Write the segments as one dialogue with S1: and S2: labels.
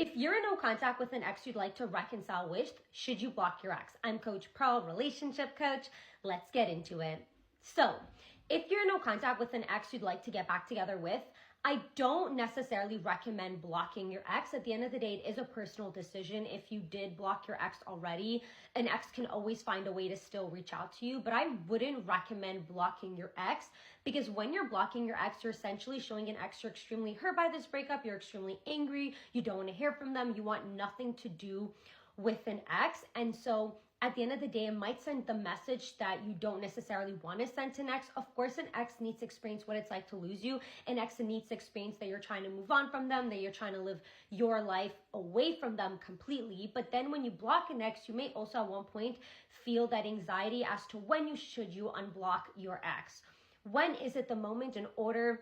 S1: If you're in no contact with an ex you'd like to reconcile with, should you block your ex? I'm Coach Pearl, relationship coach. Let's get into it. So, if you're in no contact with an ex you'd like to get back together with, I don't necessarily recommend blocking your ex. At the end of the day, it is a personal decision. If you did block your ex already, an ex can always find a way to still reach out to you, but I wouldn't recommend blocking your ex, because when you're blocking your ex, you're essentially showing an ex you're extremely hurt by this breakup, you're extremely angry, you don't want to hear from them, you want nothing to do with an ex. And so at the end of the day, it might send the message that you don't necessarily want to send to an ex. Of course, an ex needs to experience what it's like to lose you. An ex needs to experience that you're trying to move on from them, that you're trying to live your life away from them completely. But then when you block an ex, you may also at one point feel that anxiety as to when should you unblock your ex. When is it the moment in order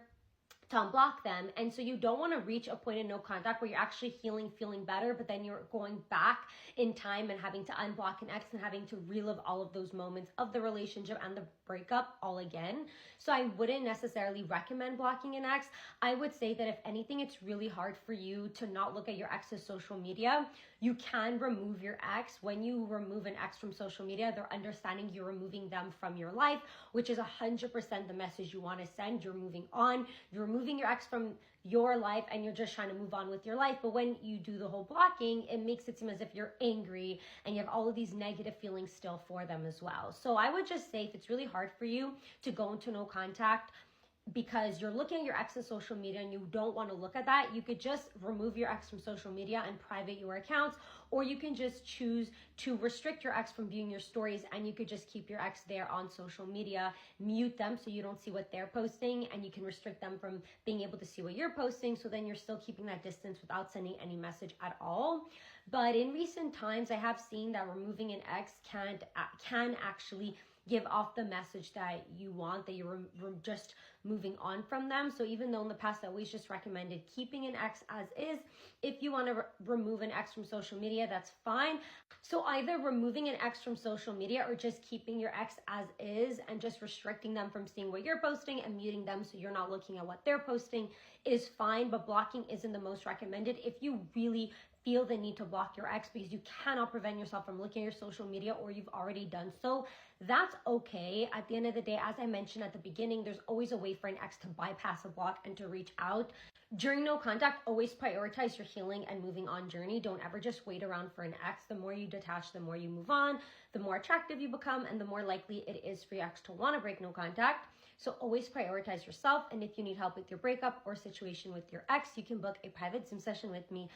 S1: to unblock them? And so you don't want to reach a point of no contact where you're actually healing, feeling better, but then you're going back in time and having to unblock an ex and having to relive all of those moments of the relationship and the breakup all again. So I wouldn't necessarily recommend blocking an ex. I would say that if anything, it's really hard for you to not look at your ex's social media. You can remove your ex. When you remove an ex from social media, they're understanding you're removing them from your life, which is 100% the message you want to send. You're moving on. You're removing your ex from your life and you're just trying to move on with your life. But when you do the whole blocking, it makes it seem as if you're angry and you have all of these negative feelings still for them as well. So I would just say, if it's really hard for you to go into no contact because you're looking at your ex's social media and you don't want to look at that, you could just remove your ex from social media and private your accounts, or you can just choose to restrict your ex from viewing your stories, and you could just keep your ex there on social media, mute them so you don't see what they're posting, and you can restrict them from being able to see what you're posting, so then you're still keeping that distance without sending any message at all. But in recent times, I have seen that removing an ex can actually give off the message that you want, that you're just moving on from them. So even though in the past I always just recommended keeping an ex as is, if you want to remove an ex from social media, that's fine. So either removing an ex from social media or just keeping your ex as is and just restricting them from seeing what you're posting and muting them so you're not looking at what they're posting is fine, but blocking isn't the most recommended. If you really feel the need to block your ex because you cannot prevent yourself from looking at your social media, or you've already done so, that's okay. At the end of the day, as I mentioned at the beginning, there's always a way for an ex to bypass a block and to reach out. During no contact, always prioritize your healing and moving on journey. Don't ever just wait around for an ex. The more you detach, the more you move on, the more attractive you become, and the more likely it is for your ex to want to break no contact. So always prioritize yourself. And if you need help with your breakup or situation with your ex, you can book a private Zoom session with me